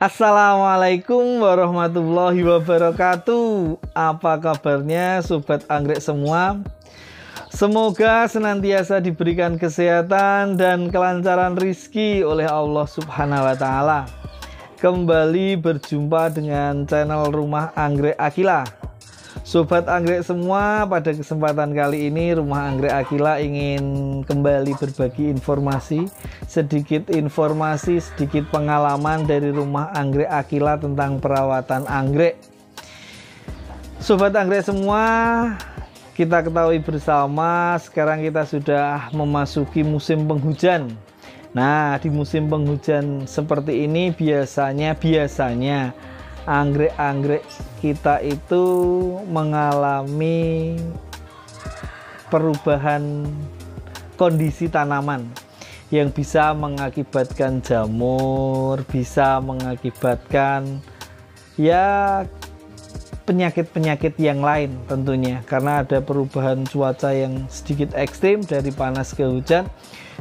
Assalamualaikum warahmatullahi wabarakatuh. Apa kabarnya sobat anggrek semua? Semoga senantiasa diberikan kesehatan dan kelancaran rizki oleh Allah Subhanahu wa Ta'ala. Kembali berjumpa dengan channel Rumah Anggrek Akila. Sobat anggrek semua, pada kesempatan kali ini Rumah Anggrek Akila ingin kembali berbagi informasi, sedikit pengalaman dari Rumah Anggrek Akila tentang perawatan anggrek. Sobat anggrek semua, kita ketahui bersama sekarang kita sudah memasuki musim penghujan. Nah, di musim penghujan seperti ini biasanya anggrek-anggrek kita itu mengalami perubahan kondisi tanaman yang bisa mengakibatkan jamur, bisa mengakibatkan ya penyakit-penyakit yang lain tentunya, karena ada perubahan cuaca yang sedikit ekstrim dari panas ke hujan,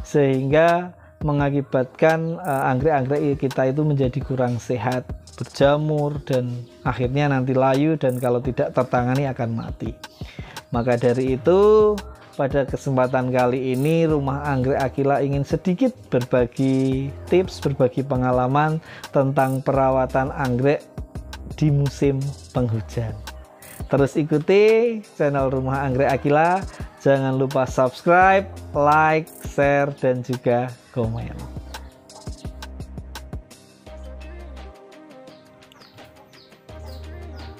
sehingga mengakibatkan anggrek-anggrek kita itu menjadi kurang sehat, berjamur, dan akhirnya nanti layu, dan kalau tidak tertangani akan mati. Maka dari itu, pada kesempatan kali ini Rumah Anggrek Akila ingin sedikit berbagi tips, berbagi pengalaman tentang perawatan anggrek di musim penghujan. Terus ikuti channel Rumah Anggrek Akila. Jangan lupa subscribe, like, share, dan juga komen.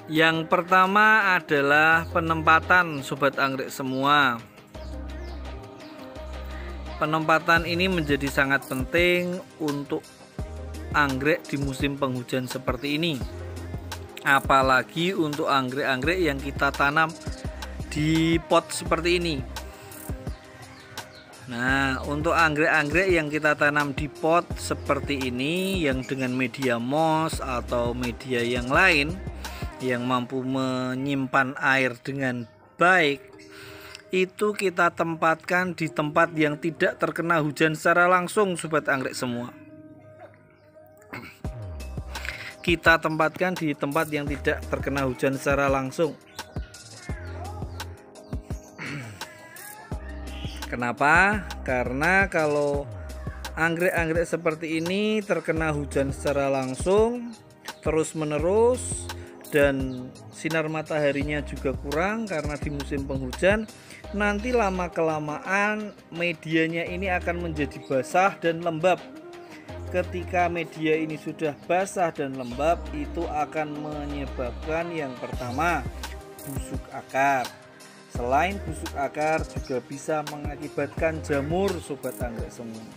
Yang pertama adalah penempatan sobat anggrek semua. Penempatan ini menjadi sangat penting untuk anggrek di musim penghujan seperti ini. Apalagi untuk anggrek-anggrek yang kita tanam di pot seperti ini. Nah, untuk anggrek-anggrek yang kita tanam di pot seperti ini, yang dengan media moss atau media yang lain yang mampu menyimpan air dengan baik, itu kita tempatkan di tempat yang tidak terkena hujan secara langsung sobat anggrek semua. Kita tempatkan di tempat yang tidak terkena hujan secara langsung. Kenapa? Karena kalau anggrek-anggrek seperti ini terkena hujan secara langsung terus menerus dan sinar mataharinya juga kurang karena di musim penghujan, nanti lama kelamaan medianya ini akan menjadi basah dan lembab. Ketika media ini sudah basah dan lembab, itu akan menyebabkan yang pertama, busuk akar. Selain busuk akar, juga bisa mengakibatkan jamur sobat anggrek semua.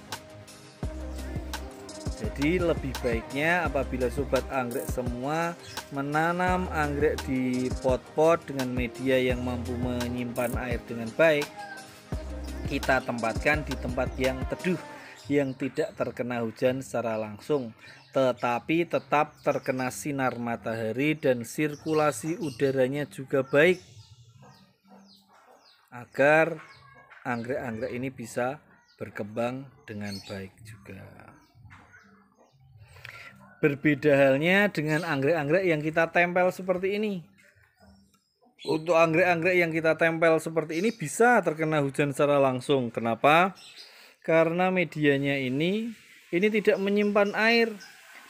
Jadi lebih baiknya apabila sobat anggrek semua menanam anggrek di pot-pot dengan media yang mampu menyimpan air dengan baik, kita tempatkan di tempat yang teduh, yang tidak terkena hujan secara langsung, tetapi tetap terkena sinar matahari dan sirkulasi udaranya juga baik, agar anggrek-anggrek ini bisa berkembang dengan baik juga. Berbeda halnya dengan anggrek-anggrek yang kita tempel seperti ini. Untuk anggrek-anggrek yang kita tempel seperti ini bisa terkena hujan secara langsung. Kenapa? Karena medianya ini tidak menyimpan air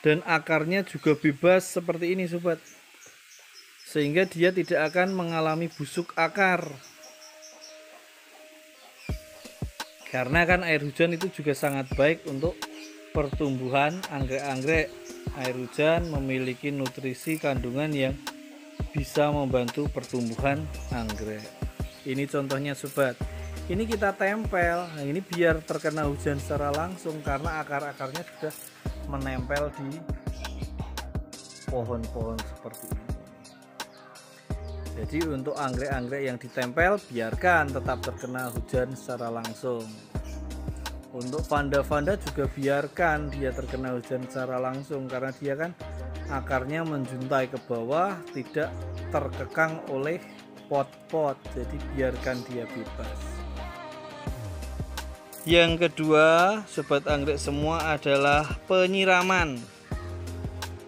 dan akarnya juga bebas seperti ini sobat, sehingga dia tidak akan mengalami busuk akar. Karena kan air hujan itu juga sangat baik untuk pertumbuhan anggrek-anggrek. Air hujan memiliki nutrisi kandungan yang bisa membantu pertumbuhan anggrek. Ini contohnya sobat. Ini kita tempel. Nah, ini biar terkena hujan secara langsung karena akar-akarnya sudah menempel di pohon-pohon seperti ini. Jadi untuk anggrek-anggrek yang ditempel, biarkan tetap terkena hujan secara langsung. Untuk vanda-vanda juga biarkan dia terkena hujan secara langsung, karena dia kan akarnya menjuntai ke bawah, tidak terkekang oleh pot-pot. Jadi biarkan dia bebas. Yang kedua, sobat anggrek semua, adalah penyiraman.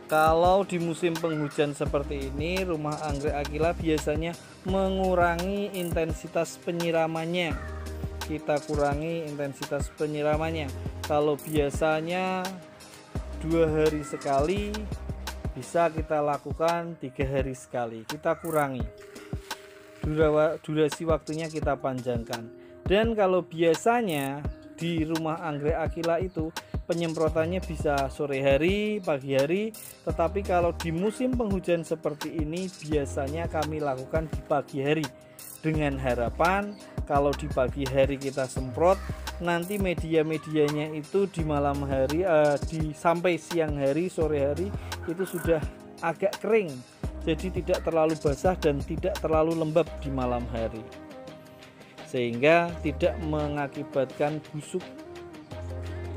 Kalau di musim penghujan seperti ini, rumah anggrek Aquila biasanya mengurangi intensitas penyiramannya. Kita kurangi intensitas penyiramannya. Kalau biasanya 2 hari sekali, bisa kita lakukan 3 hari sekali. Kita kurangi. Durasi waktunya kita panjangkan. Dan kalau biasanya di rumah anggrek Aquila itu penyemprotannya bisa sore hari, pagi hari, tetapi kalau di musim penghujan seperti ini biasanya kami lakukan di pagi hari, dengan harapan kalau di pagi hari kita semprot, nanti media-medianya itu di malam hari, sampai siang hari, sore hari itu sudah agak kering, jadi tidak terlalu basah dan tidak terlalu lembab di malam hari, sehingga tidak mengakibatkan busuk,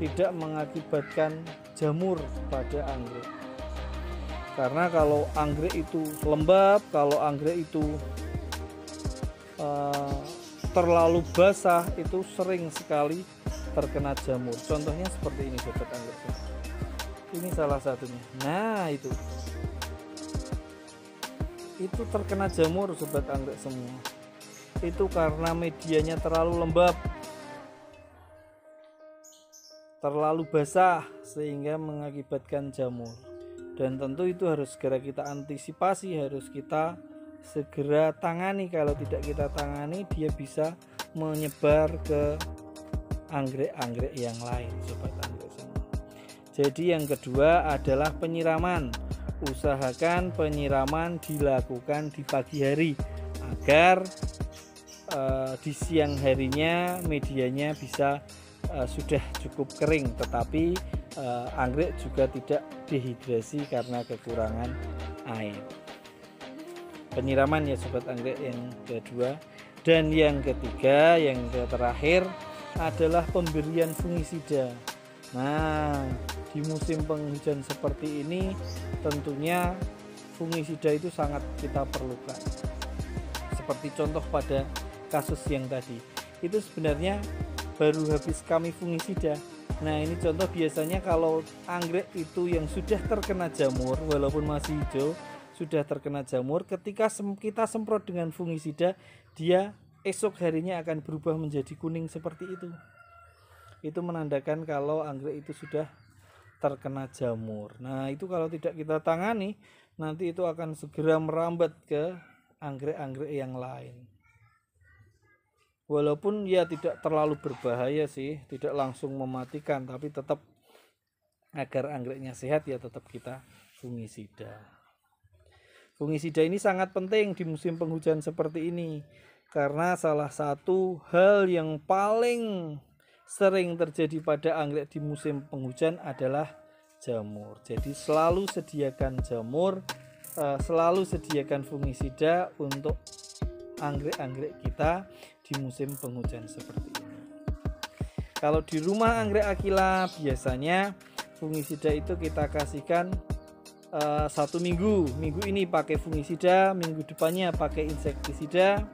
tidak mengakibatkan jamur pada anggrek. Karena kalau anggrek itu lembab, kalau anggrek itu terlalu basah, itu sering sekali terkena jamur. Contohnya seperti ini sobat anggrek. Ini salah satunya. Nah, itu terkena jamur sobat anggrek semua. Itu karena medianya terlalu lembab, terlalu basah, sehingga mengakibatkan jamur. Dan tentu itu harus segera kita antisipasi, harus kita segera tangani. Kalau tidak kita tangani, dia bisa menyebar ke anggrek-anggrek yang lain sobat anggrek semua. Jadi yang kedua adalah penyiraman. Usahakan penyiraman dilakukan di pagi hari agar di siang harinya medianya bisa sudah cukup kering, tetapi anggrek juga tidak dehidrasi karena kekurangan air. Penyiraman ya sobat anggrek yang kedua. Dan yang ketiga, yang terakhir adalah pemberian fungisida. Nah, di musim penghujan seperti ini tentunya fungisida itu sangat kita perlukan. Seperti contoh pada kasus yang tadi, itu sebenarnya baru habis kami fungisida. Nah, ini contoh biasanya kalau anggrek itu yang sudah terkena jamur, walaupun masih hijau, sudah terkena jamur, ketika kita semprot dengan fungisida, dia esok harinya akan berubah menjadi kuning seperti itu. Itu menandakan kalau anggrek itu sudah terkena jamur. Nah, itu kalau tidak kita tangani, nanti itu akan segera merambat ke anggrek-anggrek yang lain. Walaupun ya tidak terlalu berbahaya sih, tidak langsung mematikan, tapi tetap agar anggreknya sehat ya tetap kita fungisida. Fungisida ini sangat penting di musim penghujan seperti ini, karena salah satu hal yang paling sering terjadi pada anggrek di musim penghujan adalah jamur. Jadi selalu sediakan jamur, selalu sediakan fungisida untuk anggrek-anggrek kita di musim penghujan seperti ini. Kalau di rumah anggrek Aquila biasanya fungisida itu kita kasihkan 1 minggu. Minggu ini pakai fungisida, minggu depannya pakai insektisida,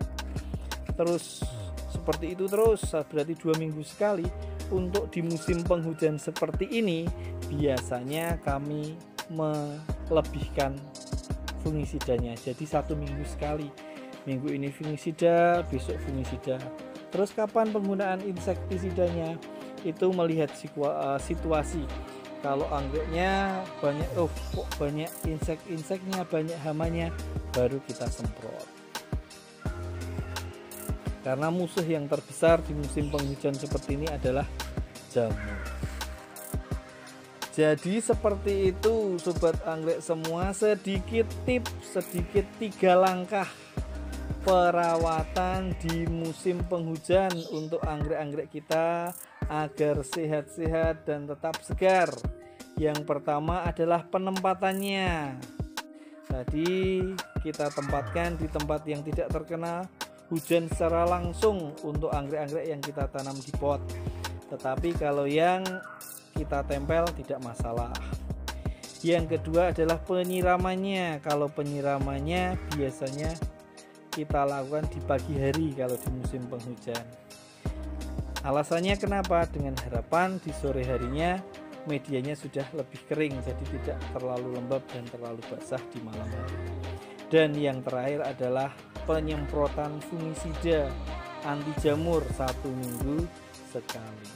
terus seperti itu terus, berarti 2 minggu sekali. Untuk di musim penghujan seperti ini biasanya kami melebihkan fungisidanya, jadi 1 minggu sekali. Minggu ini fungisida, besok fungisida. Terus kapan penggunaan insektisidanya? Itu melihat situasi. Kalau anggreknya banyak, kok banyak insek-inseknya, banyak hamanya, baru kita semprot. Karena musuh yang terbesar di musim penghujan seperti ini adalah jamur. Jadi seperti itu sobat anggrek semua, sedikit tips, sedikit 3 langkah perawatan di musim penghujan untuk anggrek-anggrek kita agar sehat-sehat dan tetap segar. Yang pertama adalah penempatannya. Jadi kita tempatkan di tempat yang tidak terkena hujan secara langsung untuk anggrek-anggrek yang kita tanam di pot. Tetapi kalau yang kita tempel tidak masalah. Yang kedua adalah penyiramannya. Kalau penyiramannya biasanya kita lakukan di pagi hari kalau di musim penghujan. Alasannya kenapa? Dengan harapan di sore harinya medianya sudah lebih kering, jadi tidak terlalu lembab dan terlalu basah di malam hari. Dan yang terakhir adalah penyemprotan fungisida anti jamur 1 minggu sekali.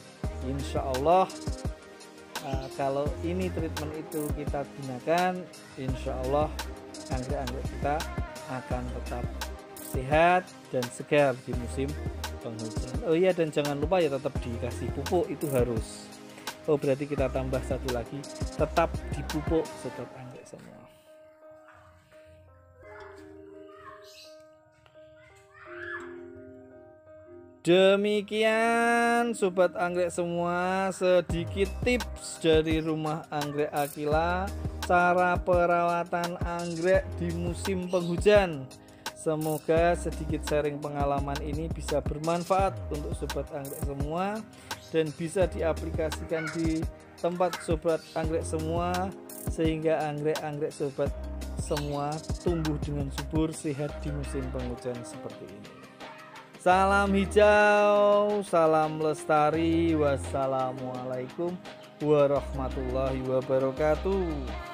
Insya Allah kalau ini treatment itu kita gunakan, insya Allah anggrek-anggrek kita akan tetap sehat dan segar di musim penghujan. Oh iya, dan jangan lupa ya tetap dikasih pupuk, itu harus. Oh berarti kita tambah satu lagi, tetap dipupuk sobat anggrek semua. Demikian sobat anggrek semua, sedikit tips dari Rumah Anggrek Akila, cara perawatan anggrek di musim penghujan. Semoga sedikit sharing pengalaman ini bisa bermanfaat untuk sobat anggrek semua dan bisa diaplikasikan di tempat sobat anggrek semua, sehingga anggrek-anggrek sobat semua tumbuh dengan subur, sehat di musim penghujan seperti ini. Salam hijau, salam lestari, wassalamualaikum warahmatullahi wabarakatuh.